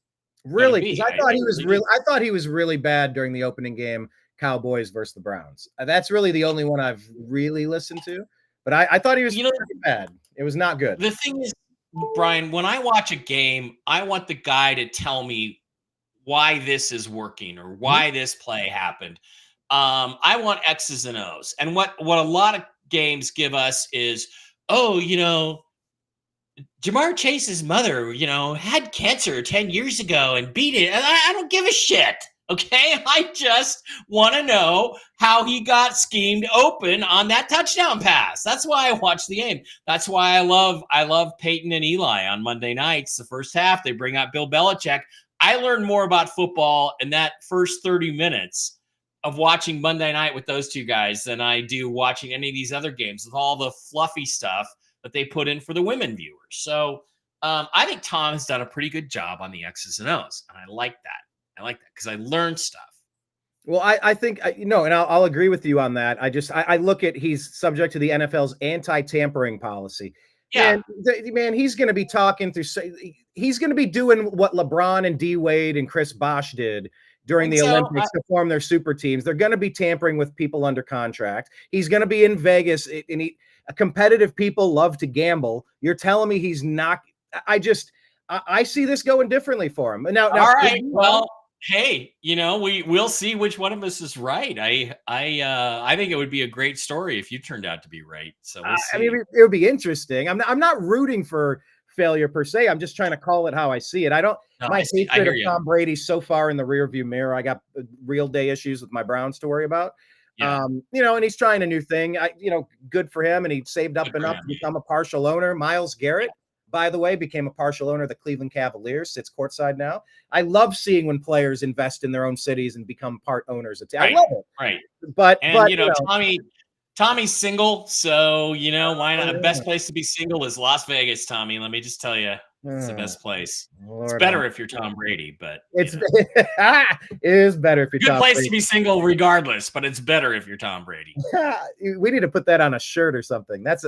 Really? Because I thought he was really bad during the opening game, Cowboys versus the Browns. That's really the only one I've really listened to. But I thought he was pretty bad. It was not good. The thing is, Brian, when I watch a game, I want the guy to tell me why this is working or why this play happened. I want X's and O's. And what a lot of games give us is, Jamar Chase's mother, had cancer 10 years ago and beat it. And I don't give a shit. Okay. I just want to know how he got schemed open on that touchdown pass. That's why I watch the game. That's why I love Peyton and Eli on Monday nights. The first half, they bring out Bill Belichick. I learned more about football in that first 30 minutes of watching Monday night with those two guys than I do watching any of these other games with all the fluffy stuff that they put in for the women viewers. So I think Tom has done a pretty good job on the X's and O's. And I like that. I like that because I learned stuff. Well, I think, and I'll agree with you on that. I look at, he's subject to the NFL's anti-tampering policy. Yeah, man, he's going to be he's going to be doing what LeBron and D Wade and Chris Bosh did during the Olympics to form their super teams. They're going to be tampering with people under contract. He's going to be in Vegas, and competitive people love to gamble. You're telling me he's not? I see this going differently for him. Now, all right. Well, hey, we'll see which one of us is right. I think it would be a great story if you turned out to be right. So we'll see. I mean, it would be interesting. I'm not rooting for failure per se. I'm just trying to call it how I see it. My hatred of Tom Brady so far in the rearview mirror. I got real day issues with my Browns to worry about. Yeah. And he's trying a new thing. Good for him. And he saved up enough to become a partial owner. Myles Garrett, by the way, became a partial owner of the Cleveland Cavaliers, sits courtside now. I love seeing when players invest in their own cities and become part owners. I love it. Right. But Tommy's single. So, why not? The best place to be single is Las Vegas, Tommy. Let me just tell you, it's the best place. It's better if you're Tom Brady, but it is better if you're Tom Brady. Good place to be single regardless, but it's better if you're Tom Brady. We need to put that on a shirt or something. It's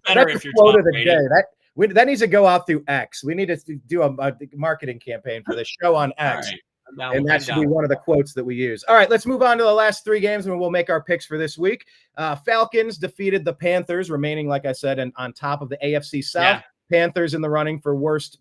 better if you're Tom Brady. That needs to go out through X. We need to do a marketing campaign for the show on X. Right. And that should be one of the quotes that we use. All right, let's move on to the last three games and we'll make our picks for this week. Falcons defeated the Panthers, remaining, like I said, on top of the AFC South. Yeah. Panthers in the running for worst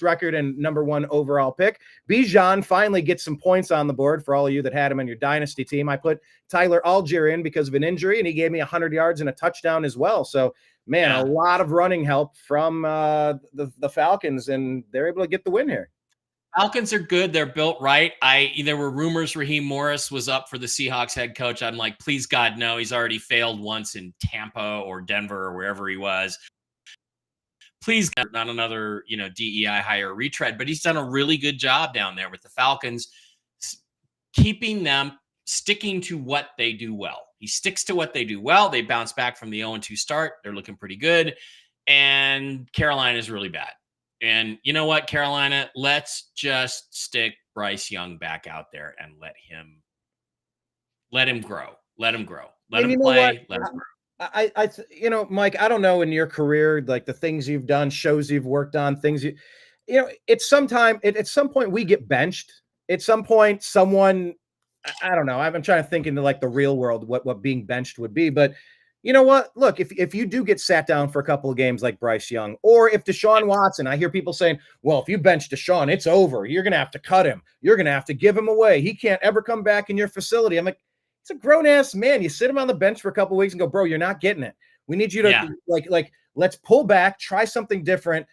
record and number one overall pick. Bijan finally gets some points on the board for all of you that had him on your dynasty team. I put Tyler Algier in because of an injury, and he gave me 100 yards and a touchdown as well. So, man, a lot of running help from the Falcons, and they're able to get the win here. Falcons are good. They're built right. There were rumors Raheem Morris was up for the Seahawks head coach. I'm like, please, God, no. He's already failed once in Tampa or Denver or wherever he was. Please, not another, DEI hire retread, but he's done a really good job down there with the Falcons, keeping them sticking to what they do well. He sticks to what they do well. They bounce back from the 0-2 start. They're looking pretty good. And Carolina is really bad. And you know what, Carolina, let's just stick Bryce Young back out there and let him grow. Let him play. Let him grow. Mike, I don't know in your career, like the things you've done, shows you've worked on, at some point we get benched. At some point, someone I don't know. I've been trying to think into like the real world, what being benched would be. But you know what? Look, if you do get sat down for a couple of games like Bryce Young, or if Deshaun Watson, I hear people saying, well, if you bench Deshaun, it's over. You're going to have to cut him. You're going to have to give him away. He can't ever come back in your facility. I'm like, it's a grown ass man. You sit him on the bench for a couple of weeks and go, bro, you're not getting it. We need you to like, let's pull back, try something different.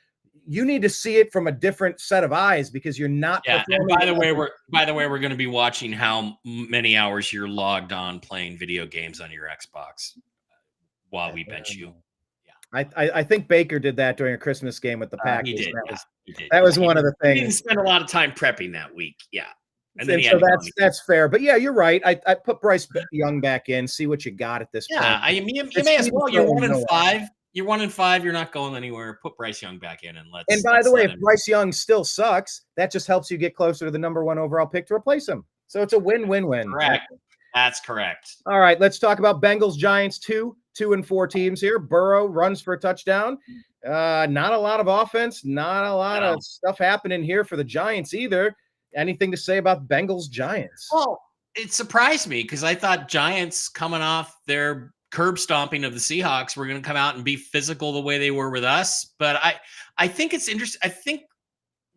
You need to see it from a different set of eyes because you're not. Yeah. And by the way, we're going to be watching how many hours you're logged on playing video games on your Xbox while we bench you. Yeah. I think Baker did that during a Christmas game with the Packers. He did. That was one of the things. He didn't spend a lot of time prepping that week. Yeah. And then so that's fair. But yeah, you're right. I put Bryce Young back in, see what you got at this point. Yeah, I mean, you may as well. You're 1-5. You're 1-5. You're not going anywhere. Put Bryce Young back in and let's. And by the way, if Bryce Young still sucks, that just helps you get closer to the number 1 overall pick to replace him. So it's a win-win-win. Correct. That's correct. All right, let's talk about Bengals Giants 2-4 teams here. Burrow runs for a touchdown. Not a lot of offense, not a lot of stuff happening here for the Giants either. Anything to say about Bengals Giants? Well, it surprised me because I thought Giants coming off their curb stomping of the Seahawks were going to come out and be physical the way they were with us. But I think it's interesting. I think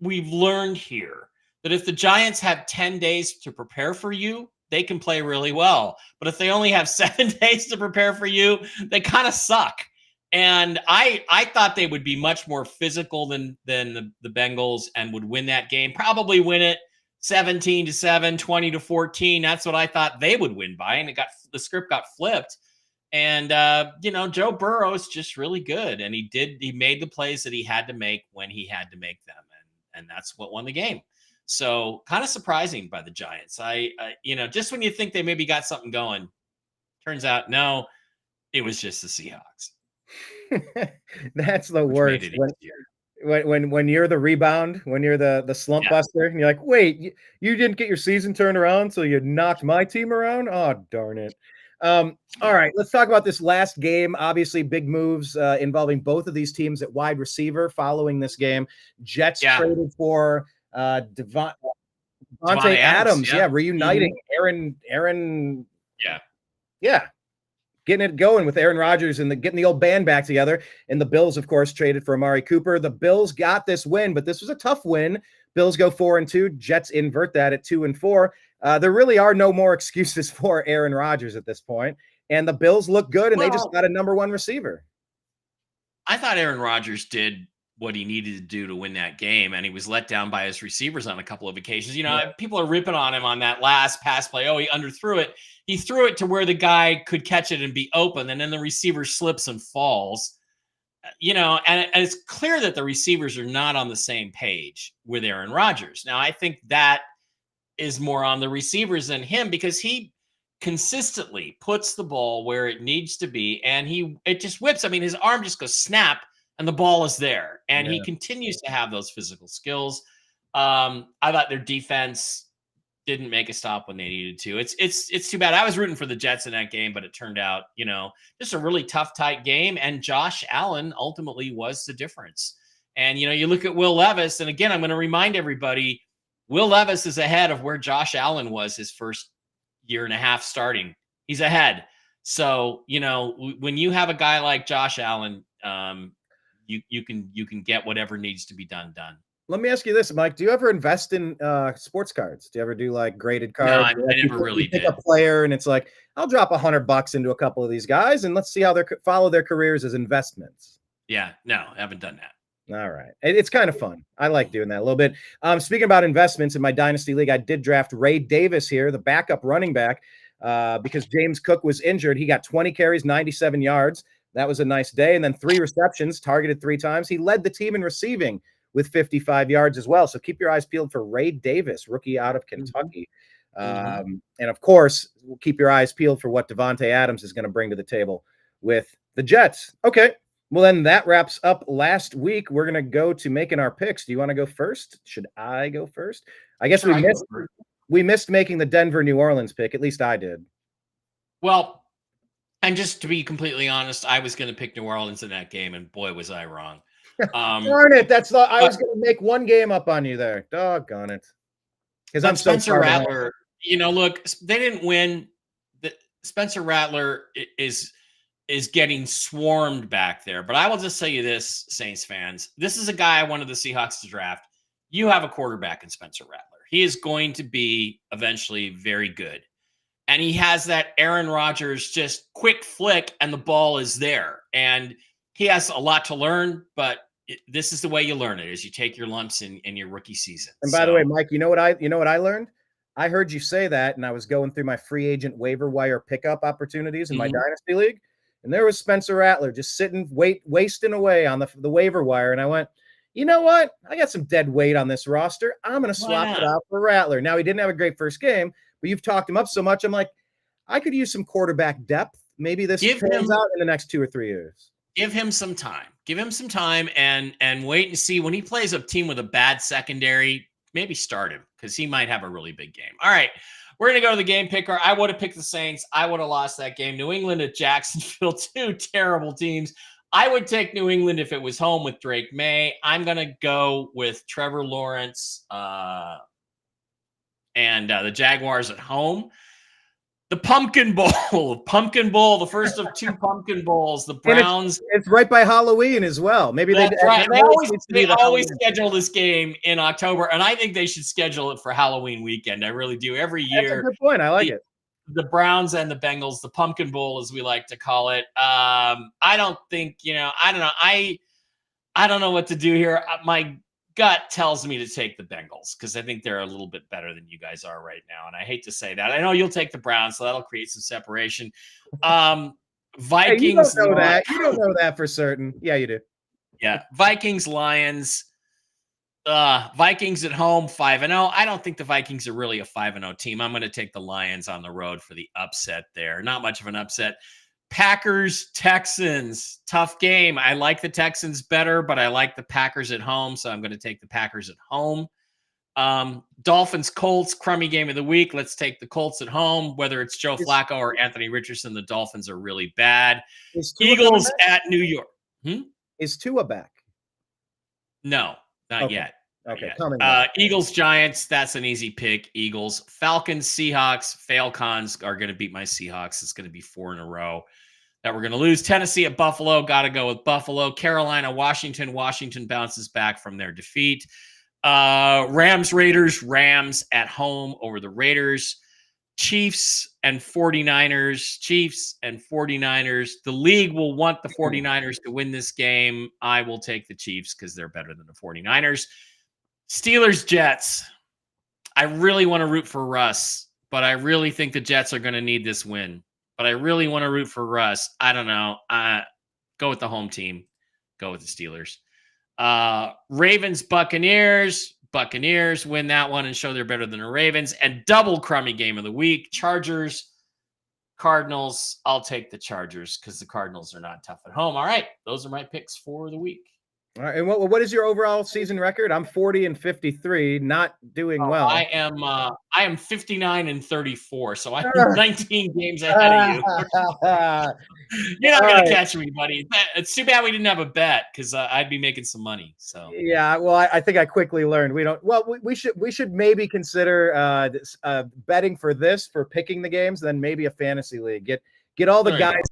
we've learned here that if the Giants have 10 days to prepare for you, they can play really well. But if they only have 7 days to prepare for you, they kind of suck. And I thought they would be much more physical than the Bengals and would win that game. Probably win it 17-7, 20-14. That's what I thought they would win by. And the script got flipped. And Joe Burrow is just really good. And he made the plays that he had to make when he had to make them. And that's what won the game. So kind of surprising by the Giants. Just when you think they maybe got something going, turns out no, it was just the Seahawks. That's the worst. When you're the rebound, when you're the slump buster, and you're like, wait, you didn't get your season turned around, so you knocked my team around? Oh, darn it. All right, let's talk about this last game. Obviously, big moves involving both of these teams at wide receiver following this game. Jets traded for Davante Adams. Reuniting Aaron. Yeah. Getting it going with Aaron Rodgers and getting the old band back together. And the Bills, of course, traded for Amari Cooper. The Bills got this win, but this was a tough win. Bills go 4-2. Jets invert that at 2-4. There really are no more excuses for Aaron Rodgers at this point. And the Bills look good, and they just got a number 1 receiver. I thought Aaron Rodgers did what he needed to do to win that game, and he was let down by his receivers on a couple of occasions. People are ripping on him on that last pass play. Oh, he underthrew it. He threw it to where the guy could catch it and be open, and then the receiver slips and falls. And it's clear that the receivers are not on the same page with Aaron Rodgers. Now, I think that is more on the receivers than him because he consistently puts the ball where it needs to be, and it just whips. I mean, his arm just goes snap, and the ball is there, and he continues to have those physical skills. I thought their defense didn't make a stop when they needed to. It's too bad. I was rooting for the Jets in that game, but it turned out, just a really tough, tight game, and Josh Allen ultimately was the difference. And, you look at Will Levis, and again, I'm going to remind everybody, Will Levis is ahead of where Josh Allen was his first year and a half starting. He's ahead. So, when you have a guy like Josh Allen, you can get whatever needs to be done. Let me ask you this, Mike. Do you ever invest in sports cards? Do you ever do like graded cards? No, I never really did. Pick a player, and it's like, I'll drop $100 into a couple of these guys, and let's see how they follow their careers as investments. Yeah, no, I haven't done that. All right. It's kind of fun. I like doing that a little bit. Speaking about investments in my Dynasty League, I did draft Ray Davis here, the backup running back, because James Cook was injured. He got 20 carries, 97 yards. That was a nice day. And then 3 receptions, targeted 3 times. He led the team in receiving with 55 yards as well. So keep your eyes peeled for Ray Davis, rookie out of Kentucky. And of course, keep your eyes peeled for what Davante Adams is going to bring to the table with the Jets. Okay. Well, then that wraps up last week. We're going to go to making our picks. Do you want to go first? Should I go first? I guess we missed making the Denver New Orleans pick. At least I did. Well, and just to be completely honest, I was going to pick New Orleans in that game, and boy, was I wrong. Darn it! I was going to make one game up on you there. Doggone it! Because I'm Spencer Rattler. look, they didn't win. Spencer Rattler is getting swarmed back there. But I will just tell you this, Saints fans, this is a guy I wanted the Seahawks to draft. You have a quarterback in Spencer Rattler. He is going to be eventually very good. And he has that Aaron Rodgers just quick flick and the ball is there. And he has a lot to learn, but this is the way you learn it, is you take your lumps in your rookie season. And by the way, Mike, you know what I learned? I heard you say that, and I was going through my free agent waiver wire pickup opportunities in my Dynasty League, and there was Spencer Rattler just sitting, wasting away on the waiver wire, and I went, you know what? I got some dead weight on this roster. I'm going to swap it out for Rattler. Now, he didn't have a great first game, but you've talked him up so much. I'm like, I could use some quarterback depth. Maybe this turns out in the next 2 or 3 years. Give him some time. Give him some time and wait and see. When he plays a team with a bad secondary, maybe start him because he might have a really big game. All right, we're going to go to the game picker. I would have picked the Saints. I would have lost that game. New England at Jacksonville, 2 terrible teams. I would take New England if it was home with Drake May. I'm going to go with Trevor Lawrence and the Jaguars at home. The Pumpkin Bowl, the first of 2 Pumpkin Bowls. The Browns. It's right by Halloween as well. Maybe that's right. They always schedule this game in October, and I think they should schedule it for Halloween weekend. I really do. Every year. That's a good point. I like it. The Browns and the Bengals, the Pumpkin Bowl, as we like to call it. I don't think, I don't know. I don't know what to do here. My gut tells me to take the Bengals because I think they're a little bit better than you guys are right now. And I hate to say that. I know you'll take the Browns, so that'll create some separation. Vikings. Hey, you don't know that. You don't know that for certain. Yeah, you do. Yeah. Vikings, Lions. Vikings at home, 5-0. I don't think the Vikings are really a 5-0 team. I'm going to take the Lions on the road for the upset there. Not much of an upset. Packers, Texans, tough game. I like the Texans better, but I like the Packers at home, so I'm going to take the Packers at home. Dolphins, Colts, crummy game of the week. Let's take the Colts at home. Whether it's Joe Flacco or Anthony Richardson, the Dolphins are really bad. Eagles at New York. Is Tua back? No, not yet. Okay. Eagles, Giants. That's an easy pick. Eagles, Falcons, Seahawks. Falcons are going to beat my Seahawks. It's going to be 4 in a row that we're going to lose. Tennessee at Buffalo. Got to go with Buffalo. Carolina, Washington. Washington bounces back from their defeat. Rams, Raiders. Rams at home over the Raiders. Chiefs and 49ers. Chiefs and 49ers. The league will want the 49ers to win this game. I will take the Chiefs because they're better than the 49ers. Steelers, Jets. I really want to root for Russ, but I really think the Jets are going to need this win. But I really want to root for Russ. I don't know. Go with the home team. Go with the Steelers. Ravens, Buccaneers. Buccaneers win that one and show they're better than the Ravens. And double crummy game of the week. Chargers, Cardinals. I'll take the Chargers because the Cardinals are not tough at home. All right. Those are my picks for the week. All right, and what is your overall season record? I'm 40-53, not doing well. I am 59-34, so I'm 19 games ahead of you. You're not going to catch me, buddy. It's too bad we didn't have a bet because I'd be making some money. So yeah, well, I think I quickly learned we don't. Well, we should maybe consider betting for picking the games, then maybe a fantasy league. Get all the guys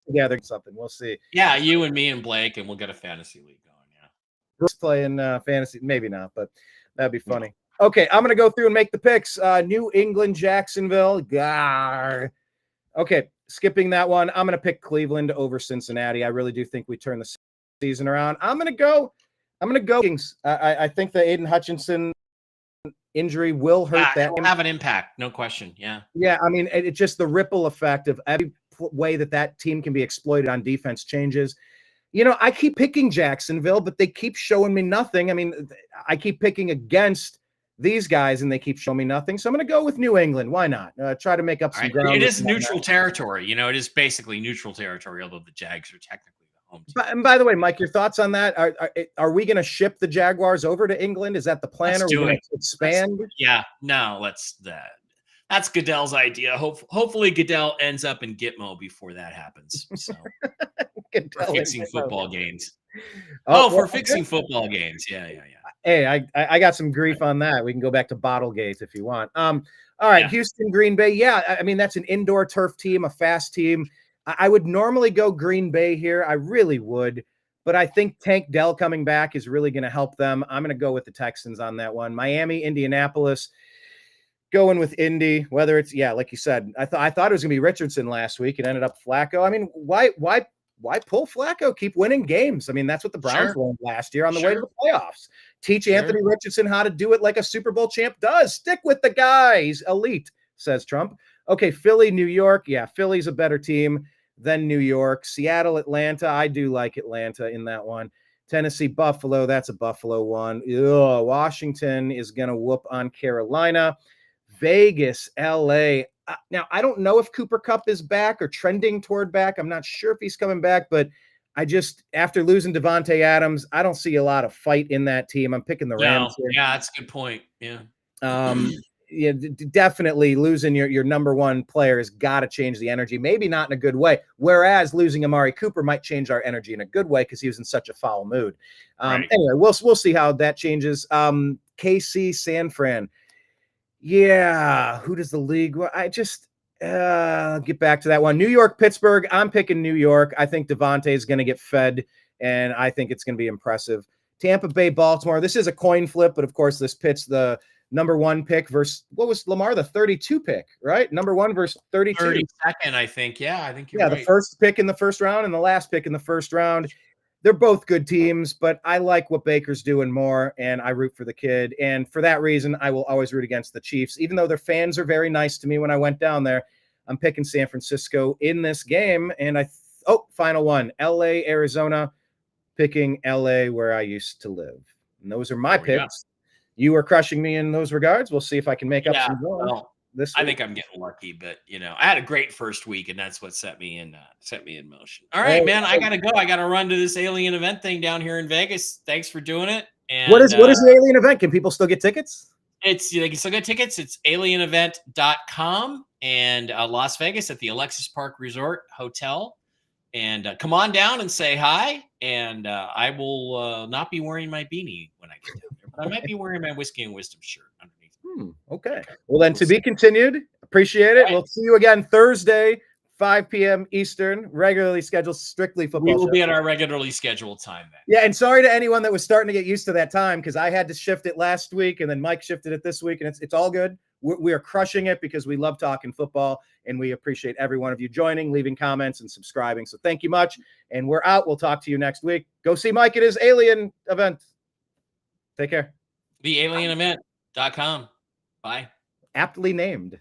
together, something. We'll see. Yeah, you and me and Blake, and we'll get a fantasy league going. Yeah, Bruce playing fantasy, maybe not, but that'd be funny. No. Okay, I'm gonna go through and make the picks. New England, Jacksonville. Gar. Okay, skipping that one. I'm gonna pick Cleveland over Cincinnati. I really do think we turn the season around. I'm gonna go. Kings. I think the Aiden Hutchinson injury will hurt that. It will have an impact, no question. Yeah. Yeah, I mean, it's just the ripple effect of every way that team can be exploited on defense changes. I keep picking Jacksonville, but they keep showing me nothing. I mean, I keep picking against these guys and they keep showing me nothing. So I'm going to go with New England. Why not? Try to make up some ground. It is neutral territory. It is basically neutral territory, although the Jags are technically the home team. And by the way, Mike, your thoughts on that? Are we going to ship the Jaguars over to England? Is that the plan? Or are we going to expand? That's Goodell's idea. Hopefully Goodell ends up in Gitmo before that happens. So for fixing football games. For fixing football games. Yeah. Hey, I got some grief on that. We can go back to Bottlegate if you want. All right, Yeah. Houston, Green Bay. Yeah, I mean, that's an indoor turf team, a fast team. I would normally go Green Bay here. I really would. But I think Tank Dell coming back is really going to help them. I'm going to go with the Texans on that one. Miami, Indianapolis. Going with Indy, whether it's like you said, I thought it was gonna be Richardson last week. It ended up Flacco. I mean, why pull Flacco? Keep winning games. I mean, that's what the Browns learned last year on the way to the playoffs. Teach Anthony Richardson how to do it like a Super Bowl champ does. Stick with the guy. He's elite, says Trump. Okay, Philly, New York. Yeah, Philly's a better team than New York. Seattle, Atlanta. I do like Atlanta in that one. Tennessee, Buffalo. That's a Buffalo one. Ugh, Washington is gonna whoop on Carolina. Vegas, LA. Now, I don't know if Cooper Kupp is back or trending toward back. I'm not sure if he's coming back, but after losing Devontae Adams, I don't see a lot of fight in that team. I'm picking the Rams here. Yeah, that's a good point. Yeah. Definitely losing your number one player has got to change the energy, maybe not in a good way. Whereas losing Amari Cooper might change our energy in a good way because he was in such a foul mood. Anyway, we'll see how that changes. KC, San Fran. Yeah, who does the league? I just get back to that one. New York, Pittsburgh. I'm picking New York. I think Devontae is going to get fed, and I think it's going to be impressive. Tampa Bay, Baltimore. This is a coin flip, but of course, this pits the number one pick versus what was Lamar, the 32 pick, right? Number one versus 32. 32nd, I think. Yeah, I think you're right. The first pick in the first round and the last pick in the first round. They're both good teams, but I like what Baker's doing more, and I root for the kid. And for that reason, I will always root against the Chiefs. Even though their fans are very nice to me when I went down there, I'm picking San Francisco in this game. And final one, LA, Arizona, picking LA where I used to live. And those are my picks. You are crushing me in those regards. We'll see if I can make up some ground. I think I'm getting lucky, but I had a great first week, and that's what set me in motion. All right, man, I gotta go. I gotta run to this alien event thing down here in Vegas. Thanks for doing it. And what is the alien event? Can people still get tickets? They can still get tickets. It's alienevent.com and Las Vegas at the Alexis Park Resort Hotel. And come on down and say hi. And I will not be wearing my beanie when I get down there, but I might be wearing my Whiskey and Wisdom shirt underneath. Okay. Well, then to be continued. Appreciate it. We'll see you again Thursday, 5 p.m. Eastern, regularly scheduled strictly football. We will be at our regularly scheduled time then. Yeah, and sorry to anyone that was starting to get used to that time because I had to shift it last week and then Mike shifted it this week, and it's all good. We are crushing it because we love talking football, and we appreciate every one of you joining, leaving comments, and subscribing. So thank you much, and we're out. We'll talk to you next week. Go see Mike at his alien event. Take care. TheAlienEvent.com. Bye. Aptly named.